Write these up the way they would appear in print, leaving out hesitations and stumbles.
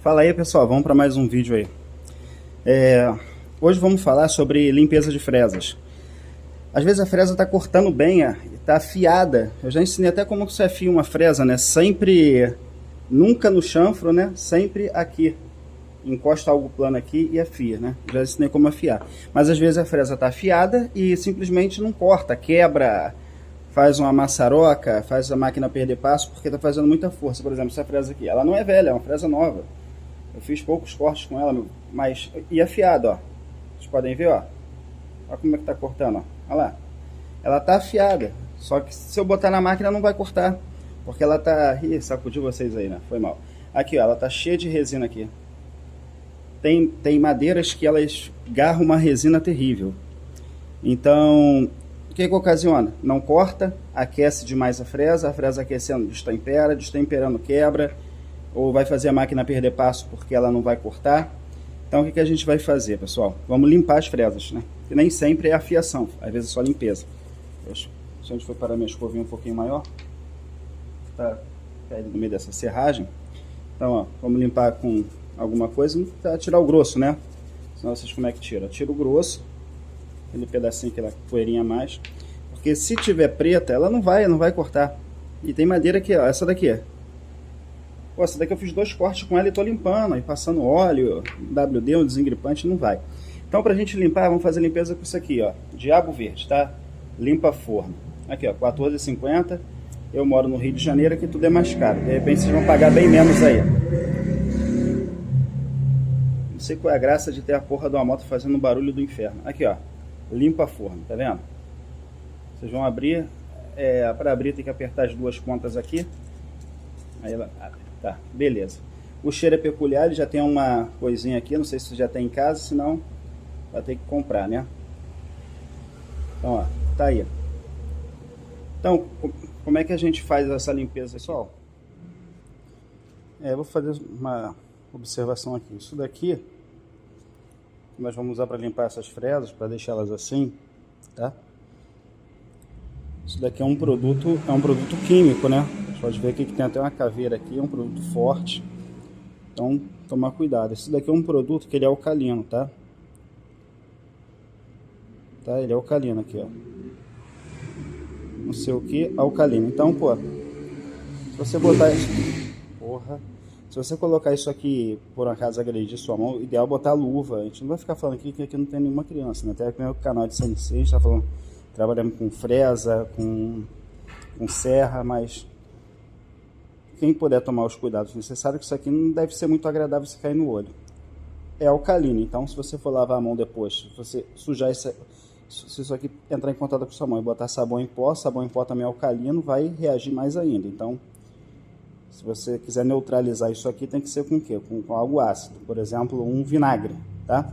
Fala aí, pessoal, vamos para mais um vídeo aí. Hoje vamos falar sobre limpeza de fresas. Às vezes a fresa está cortando bem, está afiada. Eu já ensinei até como você afia uma fresa, né? Sempre, nunca no chanfro, né? Sempre aqui. Encosta algo plano aqui e afia, né? Já ensinei como afiar. Mas às vezes a fresa está afiada e simplesmente não corta, quebra, faz uma maçaroca, faz a máquina perder passo porque está fazendo muita força. Por exemplo, essa fresa aqui, ela não é velha, é uma fresa nova. Eu fiz poucos cortes com ela, mas e afiado, ó. Vocês podem ver, ó. Olha como é que tá cortando, ó. Olha lá. Ela tá afiada. Só que se eu botar na máquina não vai cortar. Porque ela tá... Ih, sacudiu vocês aí, né? Foi mal. Aqui, ó. Ela tá cheia de resina aqui. Tem madeiras que elas garram uma resina terrível. Então, o que ocasiona? Não corta, aquece demais a fresa aquecendo destempera, destemperando quebra, ou vai fazer a máquina perder passo porque ela não vai cortar. Então o que a gente vai fazer, pessoal? Vamos limpar as fresas, né? Que nem sempre é afiação, às vezes é só limpeza. Se a gente for parar minha escovinha um pouquinho maior, tá no meio dessa serragem. Então, ó, vamos limpar com alguma coisa para tirar o grosso, né? Senão vocês como é que tira? Tira o grosso, aquele pedacinho, aquela poeirinha a mais. Porque se tiver preta, ela não vai cortar. E tem madeira aqui, ó, essa daqui, Pô, essa daqui eu fiz 2 cortes com ela e tô limpando, aí passando óleo, WD, um desengripante, não vai. Então pra gente limpar, vamos fazer limpeza com isso aqui, ó, Diabo Verde, tá? Limpa forno. Aqui, ó, R$14,50. Eu moro no Rio de Janeiro, aqui tudo é mais caro. De repente vocês vão pagar bem menos aí. Não sei qual é a graça de ter a porra de uma moto fazendo um barulho do inferno. Aqui, ó, limpa forno, tá vendo? Vocês vão abrir, para abrir tem que apertar as 2 pontas aqui. Aí ela abre. Tá, beleza. O cheiro é peculiar, ele já tem uma coisinha aqui, não sei se você já tem em casa, senão vai ter que comprar, né? Então, ó, tá aí. Então, como é que a gente faz essa limpeza, pessoal? Eu vou fazer uma observação aqui. Isso daqui nós vamos usar para limpar essas fresas, para deixá-las assim, tá? Isso daqui é um produto químico, né? Pode ver aqui que tem até uma caveira aqui, é um produto forte. Então, tomar cuidado. Esse daqui é um produto que ele é alcalino, tá? Tá? Ele é alcalino aqui, ó. Não sei o que, alcalino. Então, pô, se você botar isso... Porra. Se você colocar isso aqui, por acaso agredir sua mão, o ideal é botar luva. A gente não vai ficar falando aqui que aqui não tem nenhuma criança, né? Até aqui no meu canal de CNC, a gente tá falando... Trabalhamos com fresa, com serra, mas... Quem puder tomar os cuidados necessários, que isso aqui não deve ser muito agradável se cair no olho. É alcalino, então se você for lavar a mão depois, se você sujar se isso aqui entrar em contato com sua mão e botar sabão em pó também é alcalino, vai reagir mais ainda. Então, se você quiser neutralizar isso aqui, tem que ser com o quê? Com algo ácido, por exemplo, um vinagre, tá?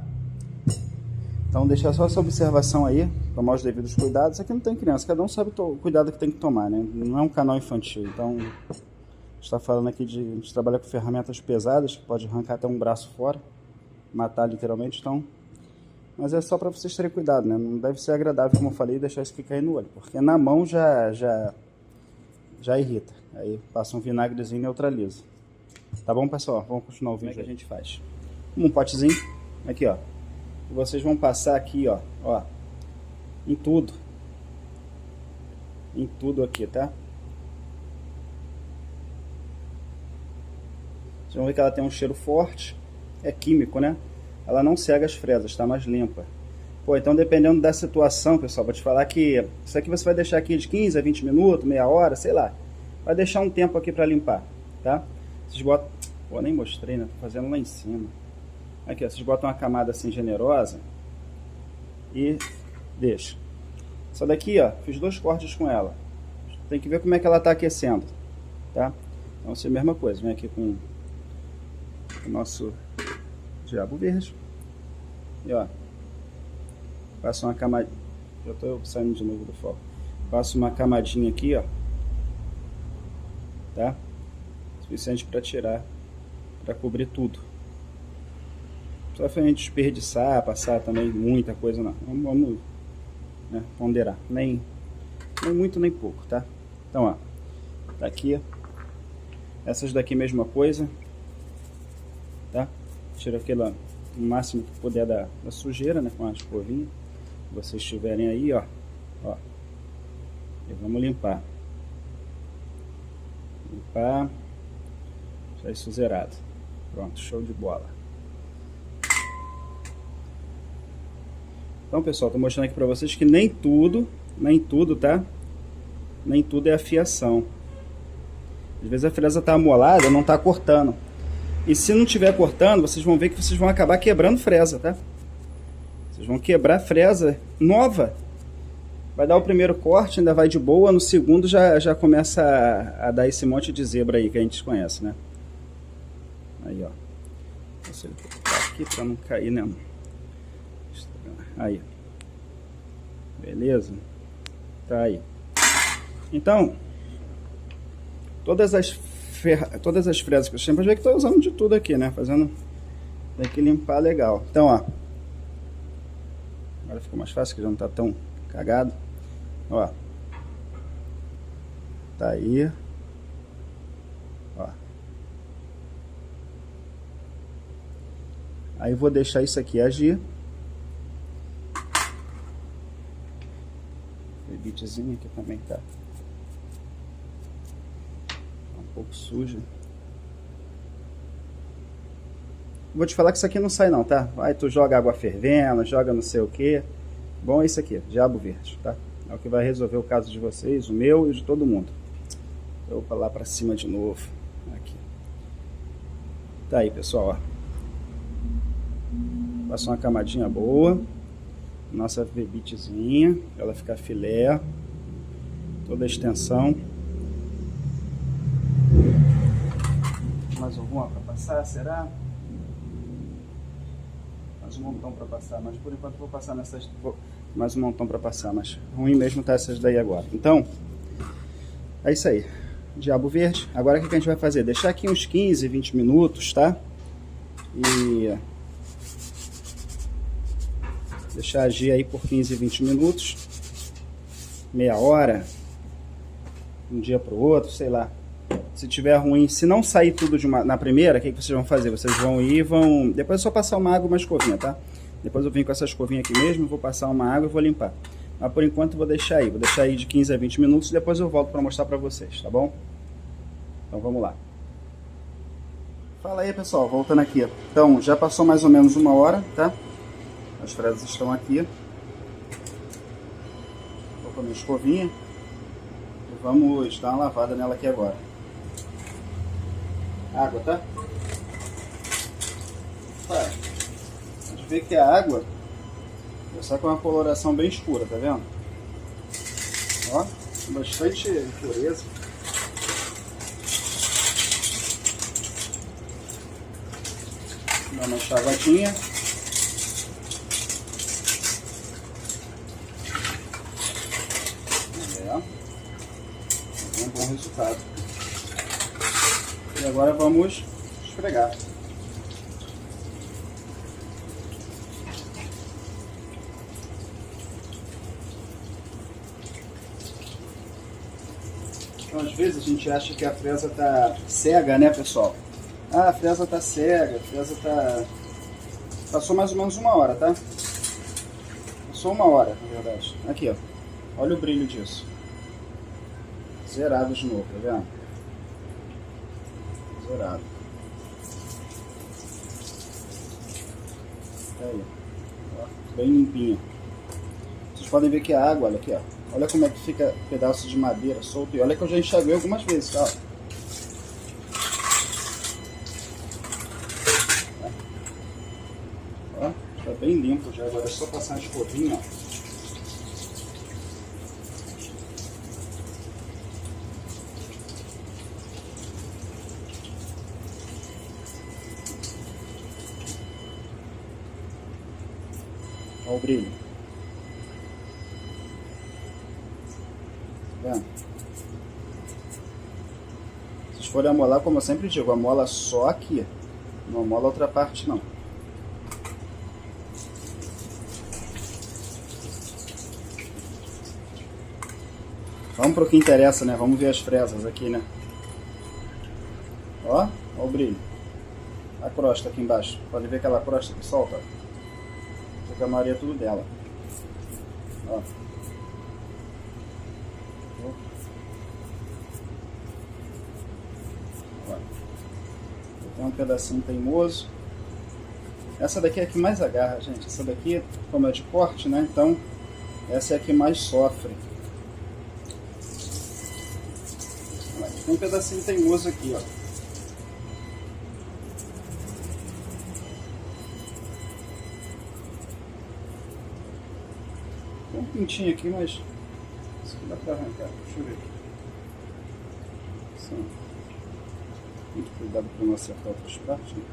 Então, deixar só essa observação aí, tomar os devidos cuidados. Aqui não tem criança, cada um sabe o cuidado que tem que tomar, né? Não é um canal infantil, então... Está falando aqui a gente trabalha com ferramentas pesadas, que pode arrancar até um braço fora, matar literalmente, então... Mas é só para vocês terem cuidado, né? Não deve ser agradável, como eu falei, deixar isso aqui cair no olho, porque na mão já irrita. Aí passa um vinagrezinho e neutraliza. Tá bom, pessoal? Vamos continuar o vídeo. Como é que a gente faz? Um potezinho, aqui, ó. E vocês vão passar aqui, ó, em tudo. Em tudo aqui, tá? Vocês vão ver que ela tem um cheiro forte, é químico, né? Ela não cega as fresas, está mais limpa. Pô, então dependendo da situação, pessoal, vou te falar que isso aqui você vai deixar aqui de 15 a 20 minutos, meia hora, sei lá. Vai deixar um tempo aqui para limpar, tá? Vocês botam... Pô, nem mostrei, né? Tô fazendo lá em cima. Aqui, ó, vocês botam uma camada assim generosa e deixa. Essa daqui, ó, fiz 2 cortes com ela. Tem que ver como é que ela tá aquecendo, tá? Então, assim, a mesma coisa, vem aqui com o nosso Diabo Verde e ó, passo uma camadinha, já estou saindo de novo do foco, passo uma camadinha aqui, ó, tá? Suficiente para tirar, para cobrir tudo. Só pra gente desperdiçar, passar também muita coisa não, vamos né, ponderar, nem muito nem pouco, tá? Então ó, tá aqui, essas daqui mesma coisa. tá? Tira aquela, o máximo que puder da sujeira, né? Com a escovinha. Se vocês estiverem aí, ó. E vamos limpar. Limpar. Já isso zerado. Pronto, show de bola. Então, pessoal, tô mostrando aqui pra vocês que nem tudo, tá? Nem tudo é afiação. Às vezes a fresa tá amolada, não tá cortando. E se não tiver cortando, vocês vão ver que vocês vão acabar quebrando fresa, tá? Vocês vão quebrar fresa nova. Vai dar o primeiro corte, ainda vai de boa. No segundo já começa a dar esse monte de zebra aí que a gente conhece, né? Aí, ó. Vou colocar aqui pra não cair, né? Aí. Beleza? Tá aí. Então, todas as fresas que eu sempre vejo que estou usando de tudo aqui, né? Fazendo daqui limpar legal. Então, ó. Agora ficou mais fácil, que já não tá tão cagado. Ó. Tá aí. Ó. Aí vou deixar isso aqui agir. O bitezinho aqui também tá um pouco sujo. Vou te falar que isso aqui não sai não, tá? Vai, tu joga água fervendo, joga não sei o que. Bom é isso aqui, diabo verde, tá? É o que vai resolver o caso de vocês, o meu e de todo mundo. Eu vou lá pra cima de novo. Aqui. Tá aí, pessoal, ó. Passou uma camadinha boa. Nossa bebitezinha, ela fica filé. Toda a extensão. Mais alguma para passar, será? Mais um montão para passar, mas por enquanto vou passar nessas. Mais um montão para passar, mas ruim mesmo tá essas daí agora. Então, é isso aí. Diabo verde. Agora o que a gente vai fazer? Deixar aqui uns 15, 20 minutos, tá? E deixar agir aí por 15, 20 minutos. Meia hora. Um dia para o outro, sei lá. Se tiver ruim, se não sair tudo na primeira, o que vocês vão fazer? Vocês vão ir, depois é só passar uma água e uma escovinha, tá? Depois eu venho com essa escovinha aqui mesmo, vou passar uma água e vou limpar. Mas por enquanto vou deixar aí de 15 a 20 minutos, depois eu volto para mostrar para vocês, tá bom? Então vamos lá. Fala aí, pessoal, voltando aqui. Então, já passou mais ou menos uma hora, tá? As fresas estão aqui. Vou com a minha escovinha e vamos dar uma lavada nela aqui agora. Água, tá? A gente vê que a água está com uma coloração bem escura, tá vendo? Ó, bastante impureza. Dá uma enxaguadinha. É um bom resultado. E agora vamos esfregar. Então, às vezes a gente acha que a fresa tá cega, né, pessoal? Ah, a fresa tá cega, a fresa tá... Passou mais ou menos uma hora, tá? Passou uma hora, na verdade. Aqui, ó. Olha o brilho disso. Zerado de novo, tá vendo? Zerado. Tá aí. Ó, bem limpinho. Vocês podem ver que a água, olha aqui, ó. Olha como é que fica pedaço de madeira solto. E olha que eu já enxaguei algumas vezes, tá? Ó, tá bem limpo já. Agora é só passar uma escovinha, ó. Olha o brilho. Tá vendo? Se vocês forem amolar, como eu sempre digo, amola só aqui. Não amola outra parte, não. Vamos para o que interessa, né? Vamos ver as fresas aqui, né? Ó, ó o brilho. a crosta aqui embaixo. Pode ver aquela crosta que solta? Essa aqui é a maioria tudo dela. Ó. Tem um pedacinho teimoso. Essa daqui é a que mais agarra, gente. Essa daqui, como é de corte, né? Então, essa é a que mais sofre. Tem um pedacinho teimoso aqui, ó. Tem um pintinho aqui, mas isso aqui dá pra arrancar. Deixa eu ver aqui. Assim. Muito cuidado para não acertar outras partes, né?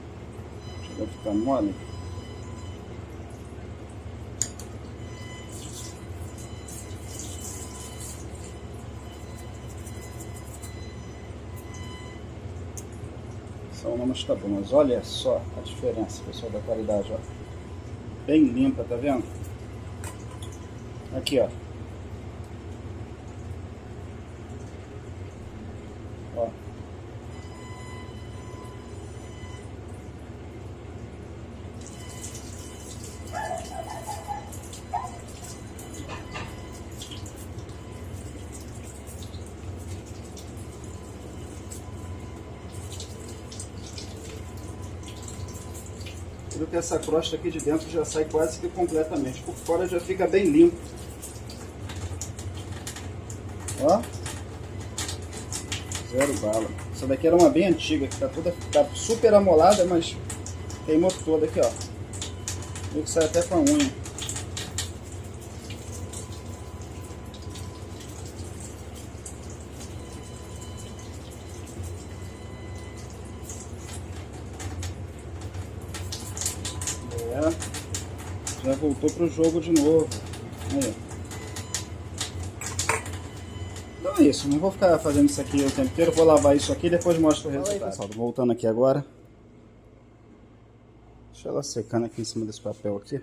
Já deve ficar mole. Só uma, mas tá bom. Mas olha só a diferença, pessoal, da qualidade, ó. Bem limpa, tá vendo? Aqui, ó. Ó. Tudo que essa crosta aqui de dentro já sai quase que completamente. Por fora já fica bem limpo. Ó. Zero bala. Essa daqui era uma bem antiga, que tá super amolada, mas queimou toda aqui, ó. Viu que sai até com a unha. Já voltou pro jogo de novo. Aí. Então é isso, não vou ficar fazendo isso aqui o tempo inteiro, vou lavar isso aqui e depois mostro o resultado. Aí, pessoal, voltando aqui agora. Deixa ela secando aqui em cima desse papel aqui.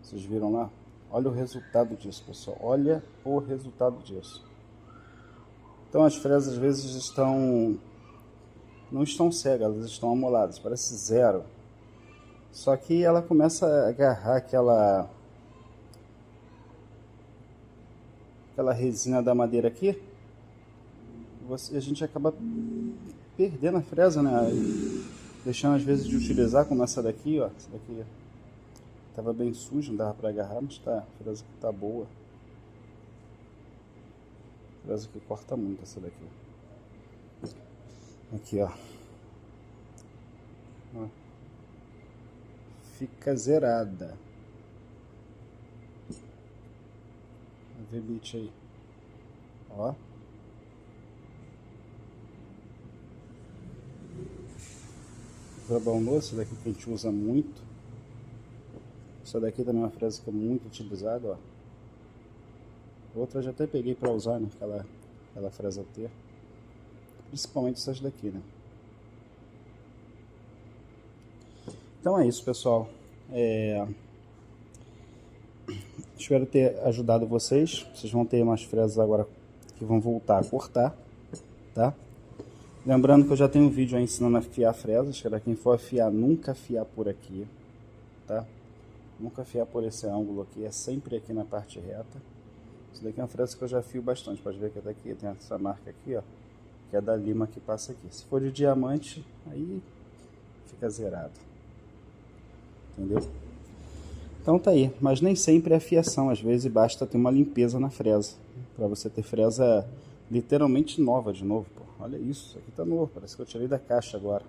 Vocês viram lá? Olha o resultado disso, pessoal. Olha o resultado disso. Então as fresas às vezes não estão cegas, elas estão amoladas, parece zero. Só que ela começa a agarrar aquela resina da madeira aqui. A gente acaba perdendo a fresa, né? Deixando às vezes de utilizar, como essa daqui, ó. Essa daqui estava bem suja, não dava para agarrar, mas tá, a fresa aqui tá boa. A fresa que corta muito essa daqui. Aqui, ó. Ó. Fica zerada. Vê bit aí. Ó. Brabão doce, essa daqui que a gente usa muito. Essa daqui também é uma fresa que é muito utilizada, ó. Outra eu já até peguei para usar, né? Aquela fresa T. Principalmente essas daqui, né? Então é isso, pessoal. Espero ter ajudado vocês. Vocês vão ter umas fresas agora que vão voltar a cortar, tá? Lembrando que eu já tenho um vídeo aí ensinando a afiar fresas. Para quem for afiar, nunca afiar por aqui, tá? Nunca afiar por esse ângulo aqui, é sempre aqui na parte reta. Isso daqui é uma fresa que eu já afio bastante. Pode ver que daqui tem essa marca aqui, ó, que é da lima que passa aqui. Se for de diamante, aí fica zerado. Entendeu? Então tá aí, mas nem sempre é afiação, às vezes basta ter uma limpeza na fresa, para você ter fresa literalmente nova de novo, pô. Olha isso aqui tá novo, parece que eu tirei da caixa agora.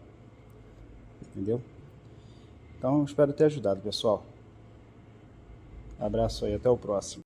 Entendeu? Então espero ter ajudado, pessoal. Abraço aí, até o próximo.